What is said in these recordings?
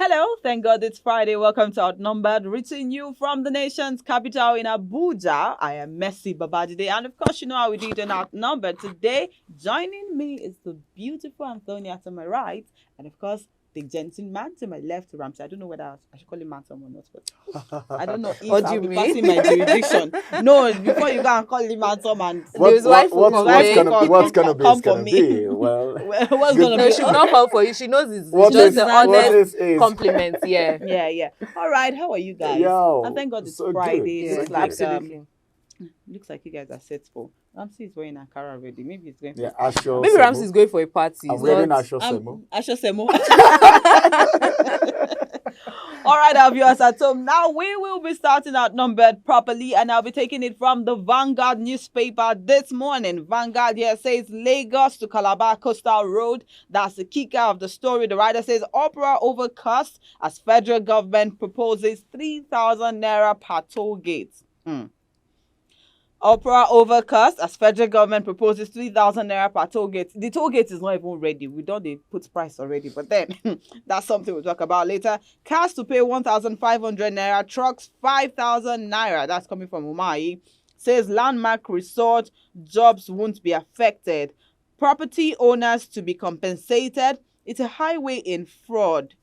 Hello, thank God it's Friday. Welcome to Outnumbered, reaching you from the nation's capital in Abuja. I am Messi Babajide, and of course, you know how we do it in Outnumbered. Today, joining me is the beautiful Antonia to my right, and of course, the gentle man to my left, Ramsey. I don't know whether I should call him Mantom or not, but I don't know if I'll be passing my jurisdiction. No, before you go and call him Mantom and what's gonna be? Come for me. Well, what's gonna be? No, she will not come for you. She knows it's What just is- the what honest is- compliment. Yeah. Yeah. All right, how are you guys? Yo, and thank God it's so good. Friday. Yeah, Looks like absolutely. looks like you guys are set for. Ramsey is wearing Ankara already. Maybe it's going. Yeah, Asho. Maybe Ramsey is going for a party. I'm It's wearing not- Asho Semo. Asho Semo. All right, our viewers at home. Now we will be starting Outnumbered properly, and I'll be taking it from the Vanguard newspaper this morning. Vanguard here says Lagos to Calabar Coastal Road. That's the kicker of the story. The writer says opera over cost as federal government proposes 3,000 naira per toll gate. Opera over cost as federal government proposes 3,000 naira per toll gate. The toll gate is not even ready. We don't put price already, but then that's something we'll talk about later. Cars to pay 1,500 naira, trucks 5,000 naira. That's coming from Umai. Says landmark resort jobs won't be affected. Property owners to be compensated. It's a highway in fraud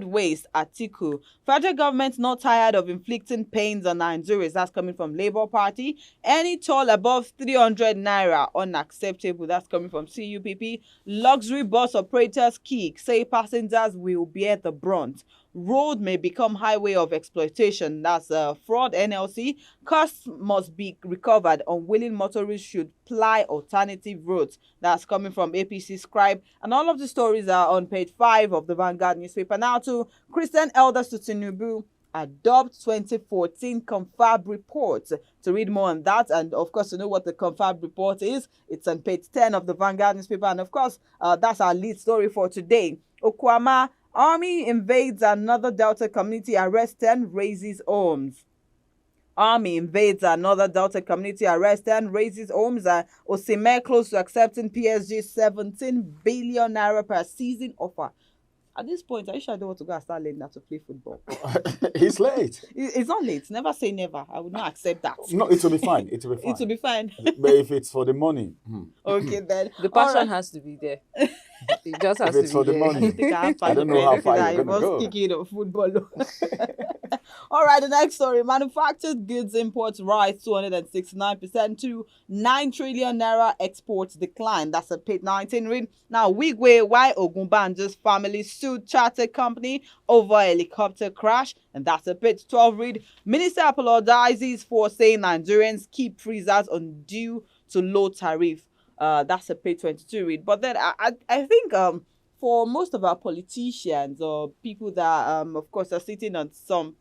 waste, Atiku. Federal government not tired of inflicting pains on Nigerians. That's coming from Labour Party. Any toll above 300 naira, unacceptable. That's coming from CUPP. Luxury bus operators kick, say passengers will bear the brunt. Road may become highway of exploitation. That's fraud, NLC. Costs must be recovered. Unwilling motorists should ply alternative routes. That's coming from APC Scribe. And all of the stories are on page 5 of the Vanguard newspaper. Now to Christian elders to Tinubu. Adopt 2014 Confab report. To read more on that, and of course to know what the Confab report is, it's on page 10 of the Vanguard newspaper. And of course, that's our lead story for today. Okwama, Army invades another Delta community, arrest 10, raises homes. Army invades another Delta community, arrest and raises homes. Osimhen close to accepting PSG 17 billion naira per season offer. At this point, I don't want to go and start learning how to play football. He's late. It's not late. Never say never. I would not accept that. No, it will be fine. It will be fine. It will be fine. But if it's for the money, Okay, then. The passion has to be there. It just has If to it's be for the there. money. I don't know how far you're gonna go. Kicking of football. All right, the next story. Manufactured goods imports rise 269% to 9 trillion naira. Exports decline. That's a page 19 read. Now, Wigwe, why Ogunbanjo's family sued charter company over helicopter crash. And that's a page 12 read. Minister apologizes for saying Nigerians keep freezers on due to low tariff. That's a page 22 read. But then I think for most of our politicians or people that of course are sitting on some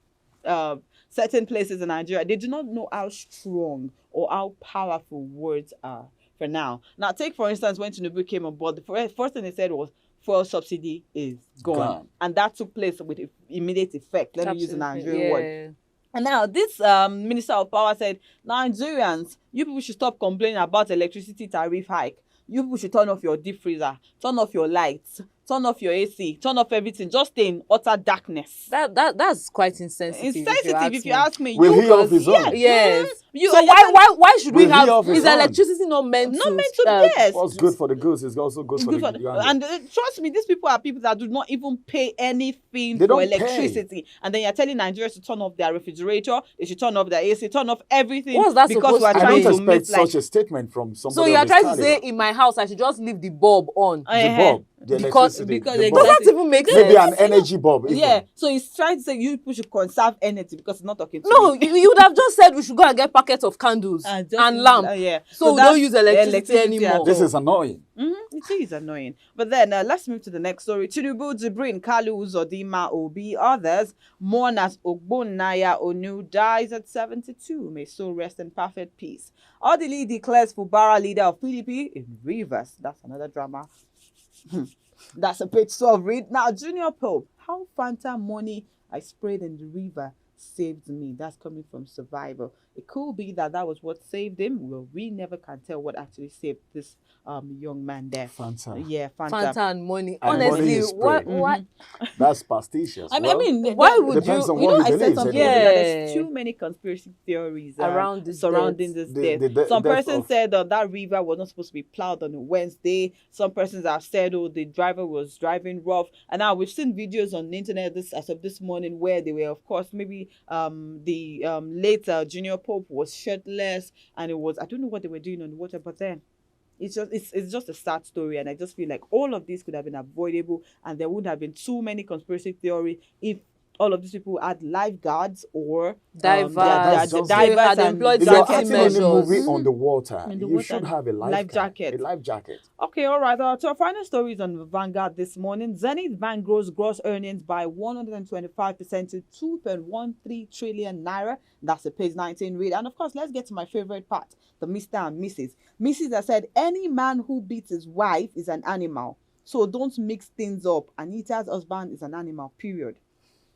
certain places in Nigeria, they do not know how strong or how powerful words are for now. Now, take for instance when Tinubu came on board, the first thing they said was fuel subsidy is gone. And that took place with immediate effect. Let me use the Nigerian word. And now this Minister of Power said, Nigerians, you people should stop complaining about electricity tariff hike. You people should turn off your deep freezer, turn off your lights, turn off your AC, turn off everything. Just stay in utter darkness. That's quite insensitive. Insensitive, if you ask me. Will he off his own? Yes. You, So why should we Will he have? off his Is own? electricity not meant to? yes. What's good for the goods is also good for the young. and trust me, these people are people that do not even pay anything They for don't pay. electricity. And then you're telling Nigerians to turn off their refrigerator, they should turn off their AC, turn off everything. What's that because supposed we're to I trying don't to expect make like such a statement from somebody. So you are of his trying to say caliber. in my house I should just leave the bulb on? The bulb, the Because- electricity, because the exactly- bulb. Does that even make Maybe sense? an energy bulb. even. yeah, so he's trying to say you people should conserve energy because it's not talking to No, me. you would have just said we should go and get packets of candles Just- and lamp. yeah. So we that's don't use electricity anymore. This is annoying. It is annoying. But then let's move to the next story. Tinubu, Jibrin, Kalu, Zodima, Obi, others mourn as Ogbonnaya Onu dies at 72. May so rest in perfect peace. Odili declares Fubara leader of PDP in Rivers. That's another drama. That's a page 12 read. Now, Junior Pope, how Fanta money I sprayed in the river saved me. That's coming from Survivor. It could be that that was what saved him. Well, we never can tell what actually saved this young man there. Fanta. Yeah, Fanta and money. And money Honestly, is what spray. what That's pasticious. I Well, mean, why there- would depends you on you what know, he I said believes. something Anyway. that there's Yeah. too many conspiracy theories Around this surrounding death. this death. Some death person of- said that river was not supposed to be plowed on a Wednesday. Some persons have said, oh, the driver was driving rough. And now we've seen videos on the internet as of this morning where they were, of course, maybe the late Junior Pope was shirtless, and it was, I don't know what they were doing on the water, but then it's just a sad story, and I just feel like all of this could have been avoidable, and there wouldn't have been too many conspiracy theories if all of these people had lifeguards or Divers. That's just They divers had and employed if you're safety acting in a measures. movie on the water, In the you water should and have a life jacket. A life jacket. Okay, all right. So our final story is on Vanguard this morning. Zenith Bank grows gross earnings by 125% to 2.13 trillion naira. That's a page 19 read. And of course, let's get to my favorite part, the Mr. and Mrs. Mrs. has said, any man who beats his wife is an animal. So don't mix things up. Anita's husband is an animal, period.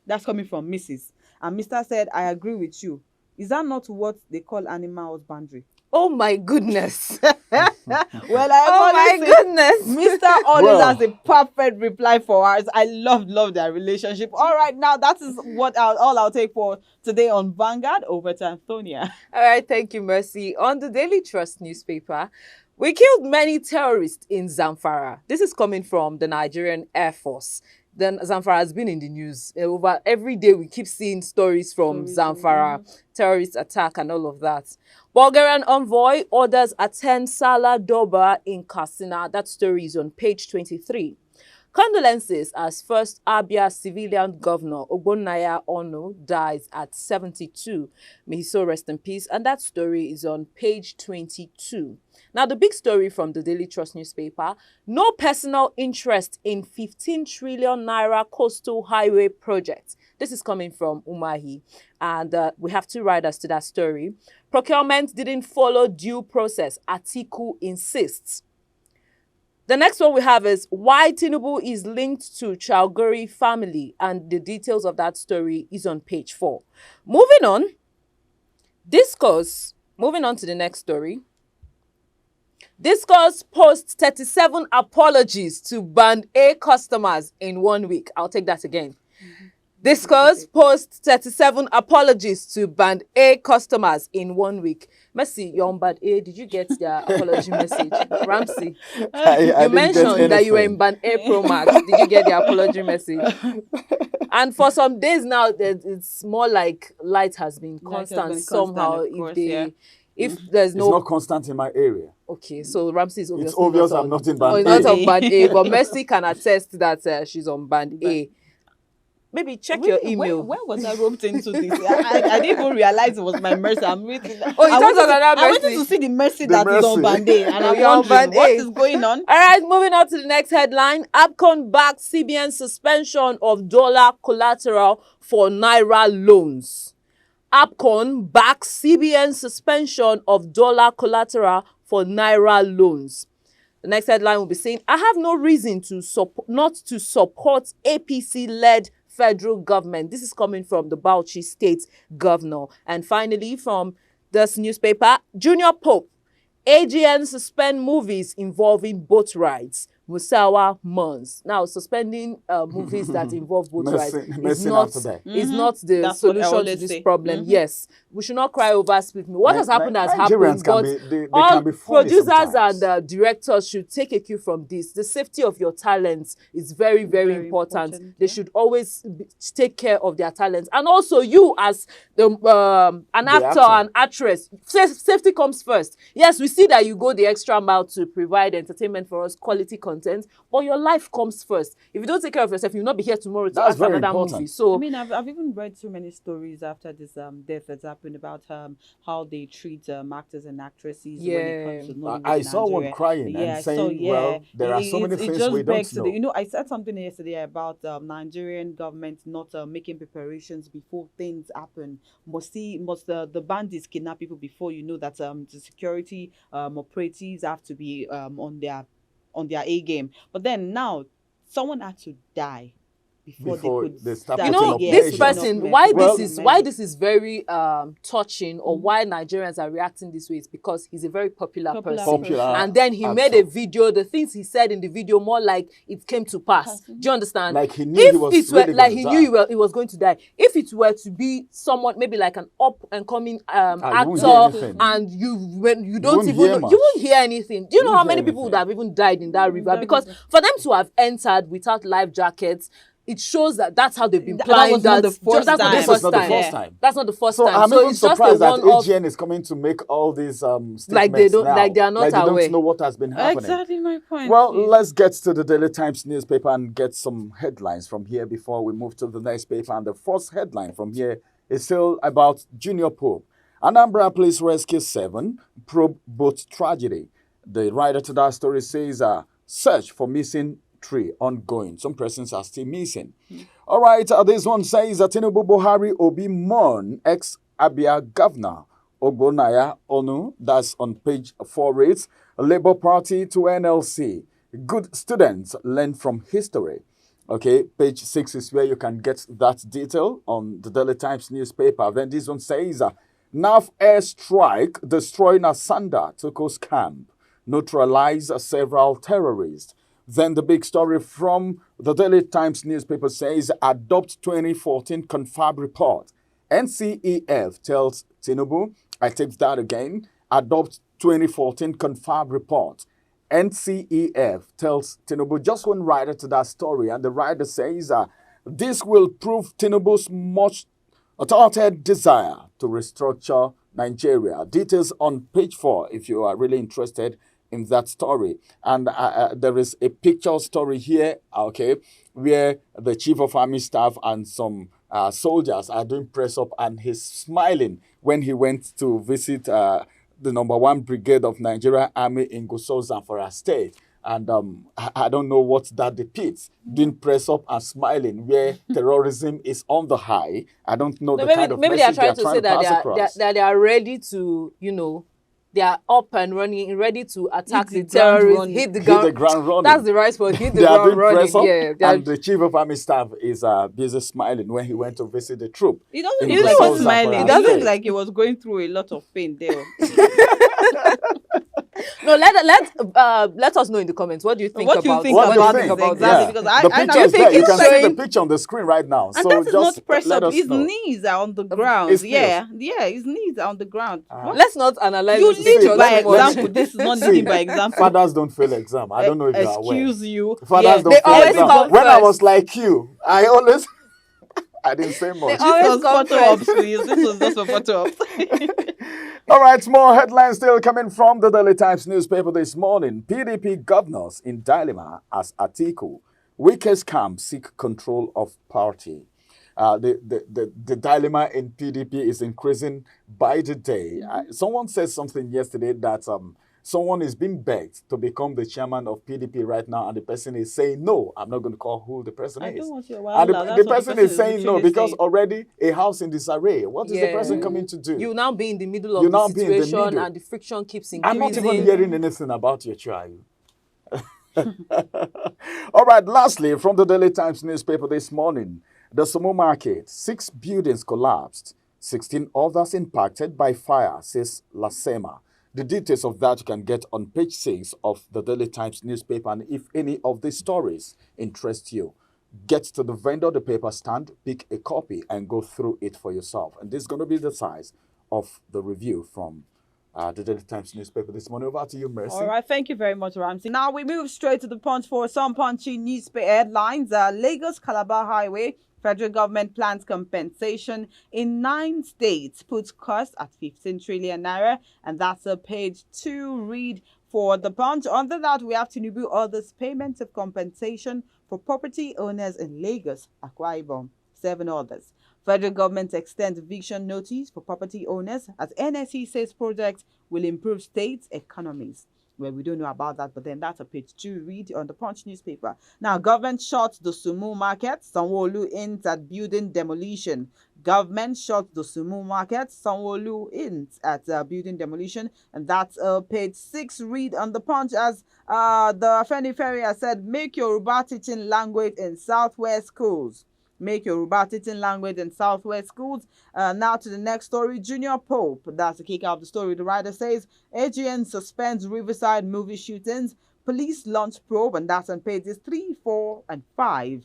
That's coming from Mrs. And Mr. said, I agree with you. Is that not what they call animal husbandry? Oh my goodness. Well, Oh my honestly, goodness. Mr. always Well. has a perfect reply for us. I love their relationship. All right, now that is what all I'll take for today on Vanguard. Over to Antonia. All right, thank you, Mercy. On the Daily Trust newspaper, we killed many terrorists in Zamfara. This is coming from the Nigerian Air Force. Then Zamfara has been in the news. Over every day, we keep seeing stories from Zamfara, terrorist attack and all of that. Bulgarian envoy orders attend Salah Doba in Katsina. That story is on page 23. Condolences as first Abia civilian governor Ogbonnaya Onu dies at 72. May he so rest in peace. And that story is on page 22. Now, the big story from the Daily Trust newspaper, no personal interest in 15 trillion naira coastal highway project. This is coming from Umahi, and we have two writers to that story. Procurement didn't follow due process, Atiku insists. The next one we have is why Tinubu is linked to Chalgori family, and the details of that story is on page 4. Moving on to the next story. Discourse posts 37 apologies to Band A customers in 1 week. I'll take that again. Discourse posts 37 apologies to Band A customers in 1 week. Mercy, you're on Band A. Did you get their apology message? Ramsey, you mentioned that you were in Band A Pro Max. Did you get the apology message? And for some days now, it's more like light has been constant somehow. If there's no, It's not constant in my area. okay, so Ramsey is obviously It's obvious not I'm on, not in oh, Band he's not A. on Band A, but Mercy can attest that she's on Band A. Maybe check your email. When was I roped into this? I didn't even realize it was my Mercy. I'm waiting. Oh, you talked about that I Mercy. wanted to see the Mercy The that is on Mercy. Band A, and I'm You're on wondering Band what A. is going on. All right, moving on to the next headline. APCON backs CBN suspension of dollar collateral for Naira loans. APCON backs CBN suspension of dollar collateral for Naira loans. The next headline will be saying, I have no reason to not to support APC-led federal government. This is coming from the Bauchi State governor. And finally, from this newspaper, Junior Pope, AGN suspend movies involving boat rides. Musawa Mons. Now, suspending movies that involve boat rides is not the That's what I solution to always this say. problem. Yes, we should not cry over split milk. What has happened has happened, Nigerians but they all can be funny producers sometimes. and directors should take a cue from this. The safety of your talents is very, very, Very important. important, They yeah. should always take care of their talents. And also you as an actor actor. and actress, safety comes first. Yes, we see that you go the extra mile to provide entertainment for us, quality content, but your life comes first. If you don't take care of yourself, you'll not be here tomorrow to That's act very another important. movie. So I mean, I've even read so many stories after this death that's happened about how they treat actors and actresses when it comes to Nollywood I in saw one Nigeria. crying and saying, so yeah, well, there are so many things just we begs don't to know. You know, I said something yesterday about Nigerian government not making preparations before things happen. Must the bandits kidnap people before you know that the security operatives have to be on their A game. But then now someone had to die before Before they could they start start You know, putting up this measures. person, why this is very touching, or why Nigerians are reacting this way, is because he's a very popular person. Popular And then he made a video. The things he said in the video, more like it came to pass. Do you understand? Like he knew he was really like gonna he die. knew he was going to die. If it were to be someone, maybe like an up and coming won't hear actor, anything. and you don't won't even hear know, much. you won't hear anything. Do you know won't how hear many people would anything. have even died in that river? Because for them to have entered without life jackets, it shows that that's how they've been That planning. was not the first That's not time. the This first is not the time. first time. That's not the first So time. I'm So even it's just a surprised that one-off. AGN is coming to make all these statements Like they don't- now. like they are not Like they aware. don't know what has been happening. Exactly my point. Well, Chief. let's get to the Daily Times newspaper and get some headlines from here before we move to the next paper. And the first headline from here is still about Junior Pope. Anambra Police rescue 7, probe boat tragedy. The writer to that story says, search for missing 3 ongoing. Some persons are still missing. All right, this one says that Tinubu Buhari Obi Mon, ex-Abia governor, Ogbonaya Onu, that's on page 4 reads, Labour Party to NLC. Good students learn from history. Okay, page 6 is where you can get that detail on the Daily Times newspaper. Then this one says, NAF airstrike destroying Asanda, Toko's camp, neutralize several terrorists. Then the big story from the Daily Times newspaper says, adopt 2014 Confab report. NCEF tells Tinubu, I take that again, adopt 2014 Confab report. NCEF tells Tinubu, just one writer to that story, and the writer says, this will prove Tinubu's much thwarted desire to restructure Nigeria. Details on page 4 if you are really interested in that story. And there is a picture story here, okay, where the chief of army staff and some soldiers are doing press up, and he's smiling when he went to visit the number 1 brigade of Nigeria Army in Gusau, Zamfara State. And I don't know what that depicts. Doing press up and smiling where terrorism is on the high. I don't know the kind of maybe message they are trying to say to pass that across. they are ready to, they are up and running, ready to attack the the ground terrorists, running. hit the Hit the ground. ground running. That's the right word. Hit the They are ground doing running. press up, Yeah, they are- and the chief of army staff is busy smiling when he went to visit the troop. He doesn't in look like Gusau, he was smiling. Zamfara He doesn't State. look like he was going through a lot of pain there. No, let us know in the comments. What do you think What about do you think What do you about think? this? about Exactly. Yeah. Because The I picture you is think there. You it's can see showing, the picture on the screen right now. and So that is just not press let up. us His know. knees are on the ground. His Yeah, his knees are on the ground. Let's not analyze You this lead picture by too much. example. This is not leading by example. Fathers don't fail exam. I don't know if you are aware. Excuse you. Fathers Yeah, don't They fail always exam. come When I first. was like you, I always I didn't say much. This always was come photo ops, first. please. This was just a photo ops. All right, more headlines still coming from the Daily Times newspaper this morning. PDP governors in dilemma as Atiku. Weakest camp seek control of party. The dilemma in PDP is increasing by the day. Someone said something yesterday that someone is being begged to become the chairman of PDP right now, and the person is saying no. I'm not going to call who the person I is. don't want your And wahala. the That's what person is saying no literally because saying. already a house in disarray. What is the Yeah. person coming to do? You now be in the middle of You the now be in the situation, middle. and the friction keeps I'm increasing. not even hearing anything about your trial. All right, lastly, from the Daily Times newspaper this morning, the Sumo market, 6 buildings collapsed, 16 others impacted by fire, says Lasema. The details of that you can get on page 6 of the Daily Times newspaper, and if any of these stories interest you, get to the vendor, the paper stand, pick a copy, and go through it for yourself. And this is going to be the size of the review from the Daily Times newspaper this morning. Over to you, Mercy. All right, thank you very much, Ramsey. Now we move straight to the Punch for some punchy newspaper headlines. Lagos Calabar Highway, federal government plans compensation in 9 states, puts cost at 15 trillion naira, and that's a page 2 read for the Punch. Under that, we have Tinubu orders payments of compensation for property owners in Lagos, Akwa Ibom, 7 others. Federal government extends eviction notice for property owners as NSE says project will improve states' economies. Well, we don't know about that, but then that's a page 2 read on the Punch newspaper. Now, government shot the Sumu market. Sanwo-Olu hints at building demolition. Government shot the Sumu market. Sanwo-Olu hints at building demolition. And that's page 6 read on the Punch as the Afenifere has said, make Yoruba teaching language in Southwest schools. Make Yoruba teaching language in Southwest schools. Now to the next story. Junior Pope, that's the kick of the story. The writer says, AGN suspends Riverside movie shootings. Police launch probe, and that's on pages 3, 4, and 5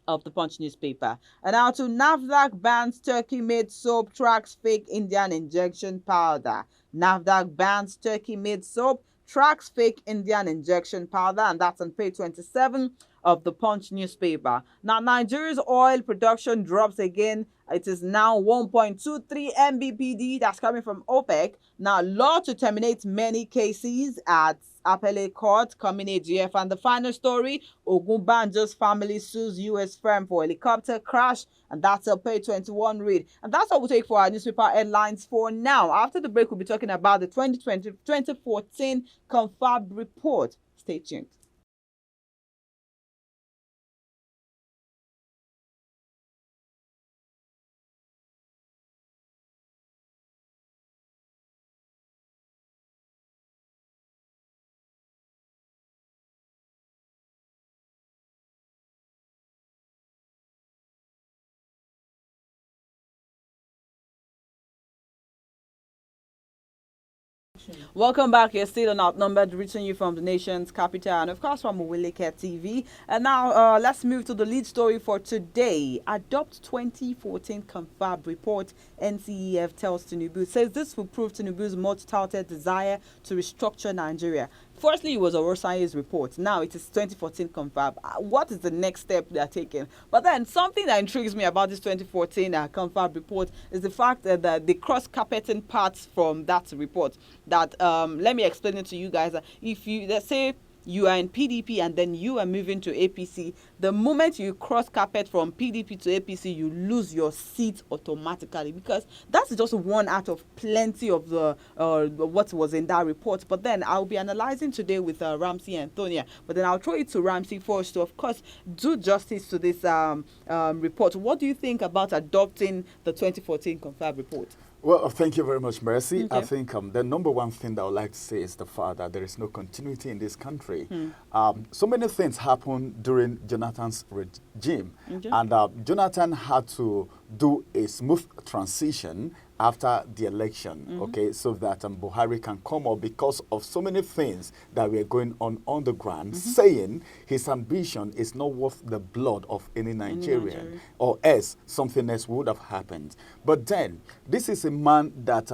of the Punch newspaper. And now to NAFDAC bans Turkey-made soap tracks fake Indian injection powder. NAFDAC bans Turkey-made soap tracks fake Indian injection powder, and that's on page 27 of the Punch newspaper. Now, Nigeria's oil production drops again. It is now 1.23 mbpd. That's coming from OPEC. Now, law to terminate many cases at appellate court coming AGF. And the final story, Ogunbanjo's family sues U.S. firm for helicopter crash. And that's a page 21 read. And that's all we'll take for our newspaper headlines for now. After the break, we'll be talking about the 2014 Confab report. Stay tuned. Welcome back. You're still on Outnumbered, reaching you from the nation's capital and, of course, from Oweleketv. And now let's move to the lead story for today. Adopt 2014 Confab report, NCEF tells Tinubu. Says this will prove Tinubu's much-touted desire to restructure Nigeria. Firstly, it was Orosanye's report. Now it is 2014 Confab. What is the next step they are taking? But then something that intrigues me about this 2014 Confab report is the fact that the cross-carpeting parts from that report. That let me explain it to you guys. If you, let's say, you are in PDP and then you are moving to APC, the moment you cross carpet from PDP to APC, you lose your seat automatically, because that's just one out of plenty of the what was in that report. But then I'll be analyzing today with Ramsey and Tonya, but then I'll throw it to Ramsey first to, of course, do justice to this report. What do you think about adopting the 2014 Confab report? Well, thank you very much, Mercy. Okay. I think the number one thing that I would like to say is the fact that there is no continuity in this country. So many things happened during Jonathan's regime, and Jonathan had to do a smooth transition after the election, okay, so that Buhari can come up, because of so many things that were going on the ground, saying his ambition is not worth the blood of any Nigerian, or else something else would have happened. But then, this is a man that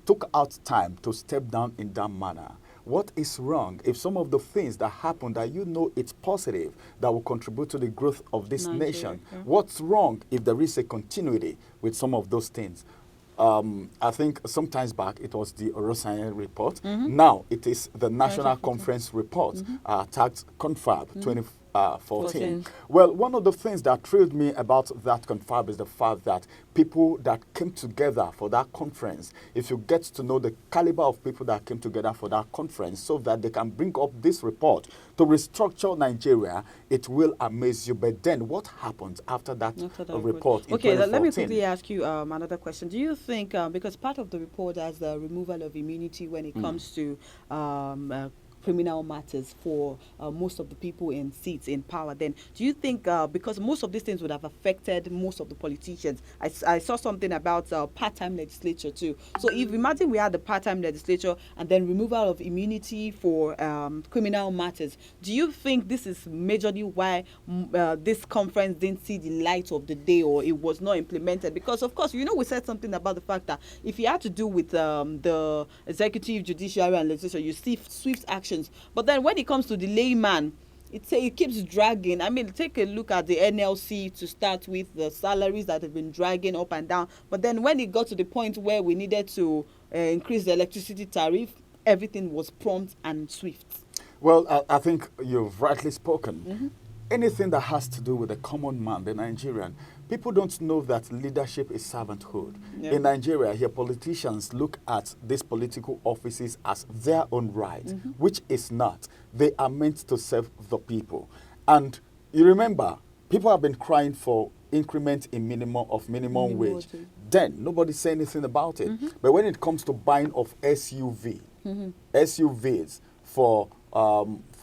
took out time to step down in that manner. What is wrong if some of the things that happen that you know it's positive, that will contribute to the growth of this nation? What's wrong if there is a continuity with some of those things? I think sometimes back it was the Orosanye report. Now it is the National Conference report, tagged Confab 2014. Well, one of the things that thrilled me about that Confab is the fact that people that came together for that conference, if you get to know the caliber of people that came together for that conference so that they can bring up this report to restructure Nigeria, it will amaze you. But then what happened after that report in 2014? Let me quickly ask you another question. Do you think, because part of the report has the removal of immunity when it comes to criminal matters for most of the people in seats in power, then do you think, because most of these things would have affected most of the politicians, I saw something about part-time legislature too. So if imagine we had the part-time legislature and then removal of immunity for criminal matters, do you think this is majorly why this conference didn't see the light of the day, or it was not implemented? Because of course, we said something about the fact that if you had to do with the executive, judiciary and legislature, you see swift action. But then when it comes to the layman, it keeps dragging. I mean, take a look at the NLC to start with, the salaries that have been dragging up and down. But then when it got to the point where we needed to increase the electricity tariff, everything was prompt and swift. Well, I think you've rightly spoken. Anything that has to do with the common man, the Nigerian, people don't know that leadership is servanthood. Yeah. In Nigeria, here politicians look at these political offices as their own right, which is not. They are meant to serve the people. And you remember, people have been crying for increment in minimum wage. Then nobody said anything about it. But when it comes to buying of SUVs for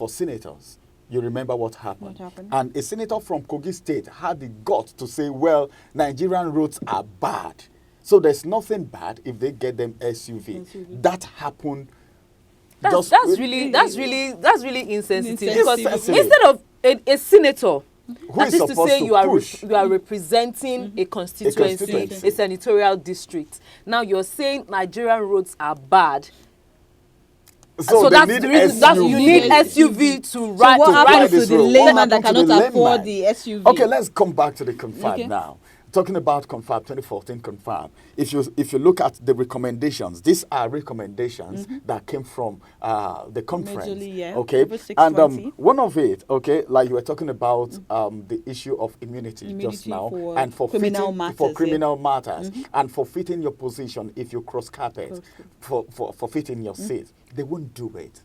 senators, you remember what happened. And a senator from Kogi State had the guts to say, well, Nigerian roads are bad. So there's nothing bad if they get them SUV. That happened. That's really insensitive. Because Insensitive. instead of a senator, Who that is is to supposed say to you are push? you are representing a constituency, a senatorial district. Now you're saying Nigerian roads are bad. So they that's need the reason that you need SUV to ride. What to ride happens to this the road? What layman that happened to cannot the afford layman? the SUV? Okay, let's come back to the Confab Okay. now. Talking about Confab, 2014 Confab. If you look at the recommendations, these are recommendations that came from the conference. Majorly, yeah, Okay, over and 620. one of it, okay, like you were talking about the issue of immunity just Immunity now, for and for criminal fitting, matters, for yeah. criminal matters, and for fitting your position if you cross carpet, for fitting your seat, they won't do it.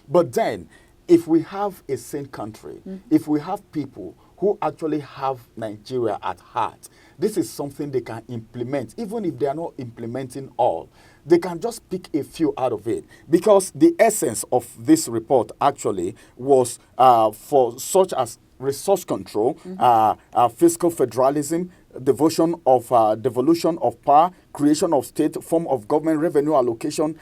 But then, if we have a sane country, if we have people who actually have Nigeria at heart, this is something they can implement, even if they are not implementing all. They can just pick a few out of it. Because the essence of this report actually was for such as resource control, fiscal federalism, devolution of power, creation of state, form of government, revenue allocation,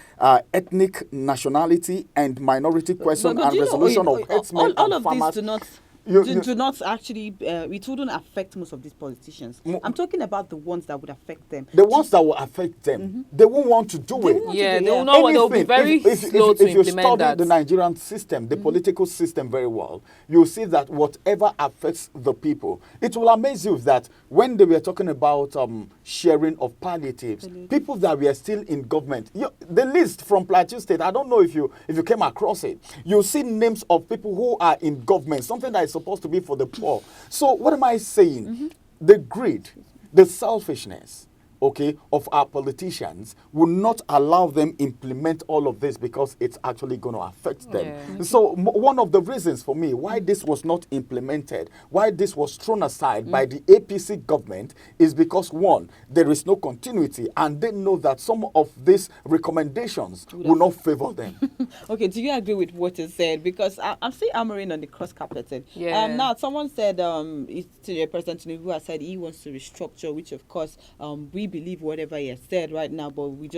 ethnic nationality and minority question, But and you know, resolution of herdsmen all and of farmers. these do not You- do not actually it wouldn't affect most of these politicians. I'm talking about the ones that would affect them. The ones that will affect them, they won't want to do it. won't want to Yeah, do they it. will not. They'll be Anything, very slow to if you implement study that. the Nigerian system, the political system very well, you'll see that whatever affects the people, it will amaze you that when they were talking about sharing of palliatives, people that were still in government, the list from Plateau State, I don't know if you came across it, you'll see names of people who are in government, something that is supposed to be for the poor. So what am I saying? The greed, the selfishness, okay, of our politicians will not allow them implement all of this because it's actually going to affect them. Yeah. So one of the reasons for me why this was not implemented, why this was thrown aside by the APC government is because, one, there is no continuity and they know that some of these recommendations will not favor them. Okay, do you agree with what is said? Because I'm still hammering on the cross carpeting. Yeah. Now, someone said, President Tinubu has said he wants to restructure, which of course we believe whatever he has said right now, but we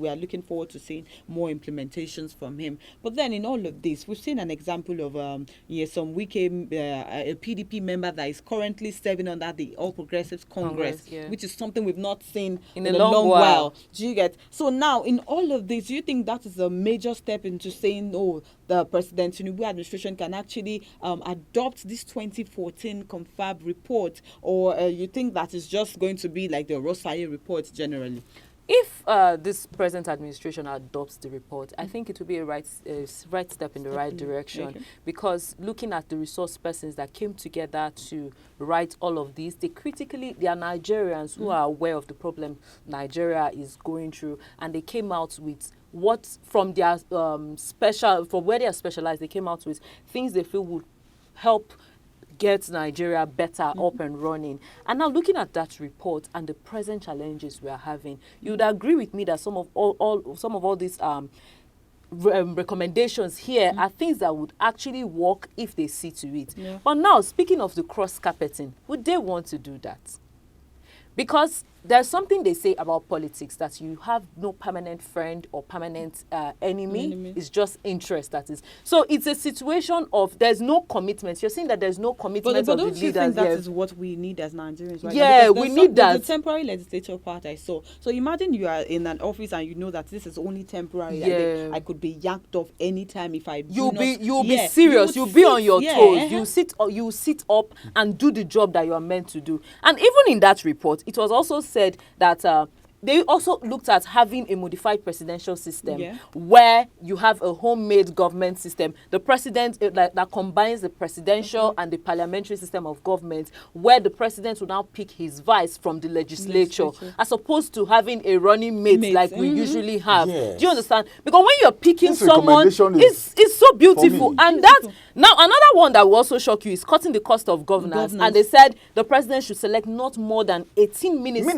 are looking forward to seeing more implementations from him. But then in all of this, we've seen an example of some weekend a PDP member that is currently serving under the All Progressives Congress, yeah. which is something we've not seen In a long while. Do you get? So now, in all of this, do you think that is a major step into saying, oh, the President Tinubu administration can actually adopt this 2014 Confab report, or you think that is just going to be like the Rosaye report generally? If this present administration adopts the report, I think it will be a right step in the right direction. Okay. Because looking at the resource persons that came together to write all of this, they are Nigerians who are aware of the problem Nigeria is going through, and they came out with what from their from where they are specialized, they came out with things they feel would help get Nigeria better up and running. And now looking at that report and the present challenges we are having, you would agree with me that some of all these recommendations here are things that would actually work if they see to it. Yeah. But now, speaking of the cross-carpeting, would they want to do that? Because there's something they say about politics, that you have no permanent friend or permanent enemy. It's just interest, that is. So it's a situation of there's no commitment. You're saying that there's no commitment But of the don't you leaders. think that Yes. is what we need as Nigerians right Yeah, now? Because we need that. There's a temporary legislature part I saw. So imagine you are in an office and you know that this is only temporary. Yeah. I could be yanked off anytime if I do You'll not. be serious. You You'll would be on sit, your yeah, toes. You sit up and do the job that you are meant to do. And even in that report, it was also said that they also looked at having a modified presidential system Yeah. where you have a homemade government system. The president that combines the presidential and the parliamentary system of government, where the president will now pick his vice from the legislature, as opposed to having a running mate like we usually have. Yes. Do you understand? Because when you're picking This someone, recommendation is it's so beautiful. me. And that now another one that will also shock you is cutting the cost of governance. And they said the president should select not more than 18 ministers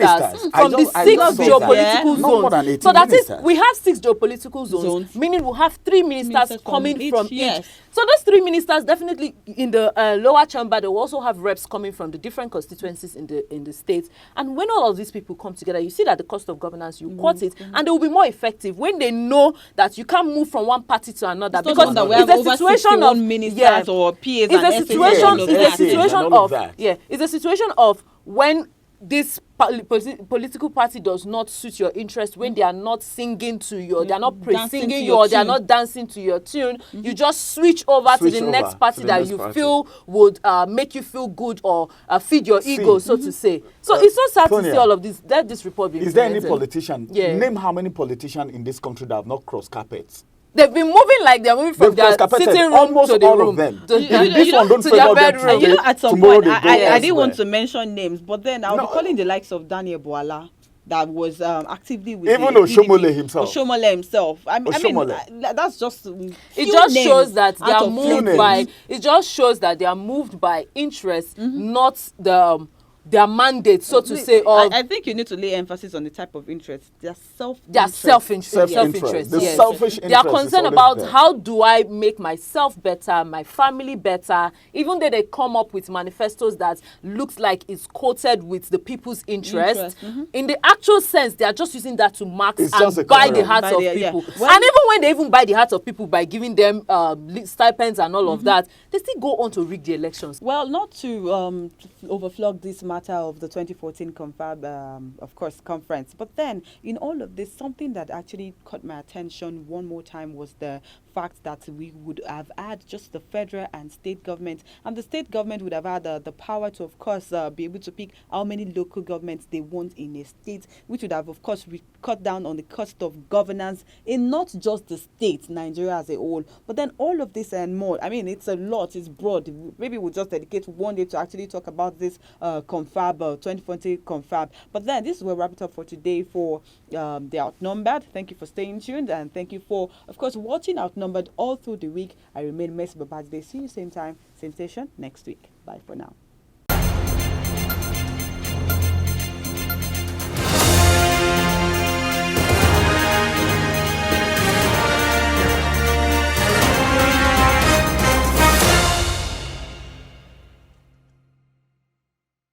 from the I 6 just saw geopolitical that. zones. Not more than 18 So that is, ministers. we have 6 geopolitical zones, meaning we'll have 3 ministers Ministers from coming each, from yes. each. So those 3 ministers definitely in the lower chamber, they will also have reps coming from the different constituencies in the states. And when all of these people come together, you see that the cost of governance, you cut it, and they will be more effective when they know that you can't move from one party to another. It's because not that we have over 61 ministers or PAs it's and a situation, SAs, it's a SAs, situation and all of of that. it's a situation of when this political party does not suit your interest, when they are not singing to your, they are not singing you, or they are not dancing to your tune, you just switch over to the next party that you feel would make you feel good or feed your ego, so to say. So it's so sad to see all of this. Let this report be Is there any implemented. politician? Yeah. Name how many politicians in this country that have not crossed carpets. They've been moving like they're moving from They've their cross-carpeted sitting room almost to the all room. of them. To, This one don't to favor their them bedroom. today. At some Tomorrow point, they go I didn't elsewhere. want to mention names, but then I'll be calling the likes of Daniel Boala, that was actively with even the Oshomole PDP. himself. Oshomole himself. I mean, Oshomole. that's just It few just names shows that they out are of moved names. by. It just shows that they are moved by interest, not their mandate, so to say. Or I think you need to lay emphasis on the type of interest. Their self-interest. Self-interest. The Yes. selfish They are interest is concerned always about there. how do I make myself better, my family better, even though they come up with manifestos that looks like it's coated with the people's interest. In the actual sense, they are just using that to mark It's just a and buy cover-up. the hearts Buy of the- yeah. people. Well- And even when they even buy the hearts of people by giving them stipends and all of that, they still go on to rig the elections. Well, not to overflog this matter of the 2014 Confab, of course, conference, but then in all of this, something that actually caught my attention one more time was the fact that we would have had just the federal and state government, and the state government would have had the power to, of course, be able to pick how many local governments they want in a state, which would have, of course, cut down on the cost of governance in not just the state, Nigeria as a whole, but then all of this and more. I mean, it's a lot, it's broad. Maybe we'll just dedicate one day to actually talk about this Confab, 2020 Confab. But then this will wrap it up for today for the Outnumbered. Thank you for staying tuned, and thank you for, of course, watching Outnumbered all through the week. I remain Messi Babajide. See you same time, same station next week. Bye for now.